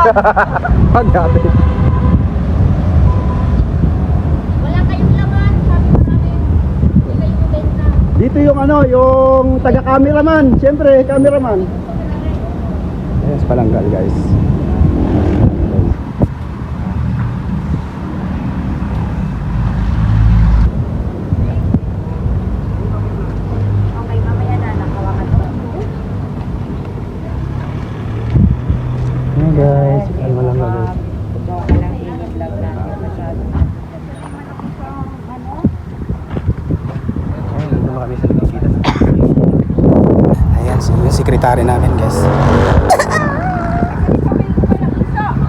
Paghatid. Wala kayong laman, sabi ko namin. Hindi kayo mabenta. Dito yung ano, yung taga-cameraman. Siyempre, cameraman. Ayan sa Palanggal, guys. Okay, mamaya na, nakawakan ko. Ayan guys, ang Palanggal guys. Gawa ka lang i-vlog natin masyado. Ayan, nandun kami sa Ligitas. Ayan, yung sekretary namin guys.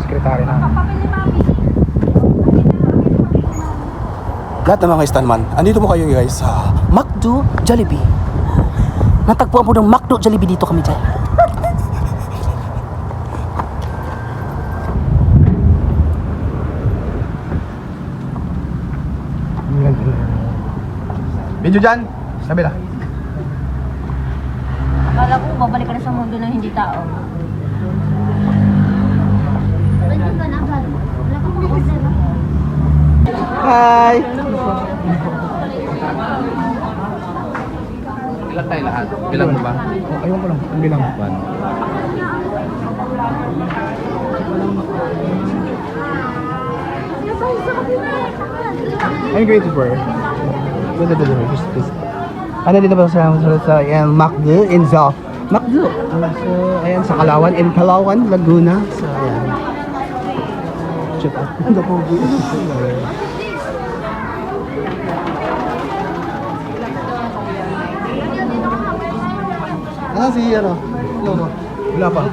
Sekretary namin. Lahat ng mga stuntman, andito mo kayo guys sa McDo Jollibee. Natagpuan po ng McDo Jollibee dito kami dyan. video dyan, sabi na. Akala ko, babalik ka na sa mundo ng hindi tao. Nandiyan ka na, Val. Wala ka pang order. Hi! Ilan tayo lahat? Bilang mo ba? Oh, ayun ko lang, ang bilang. I'm grateful for ano dito ba sa McDo in Zao McDo. So ayan sa Kalawan in Kalawan, Laguna. So ayan. Check out. Ano po bu? Si ano? Wala pa.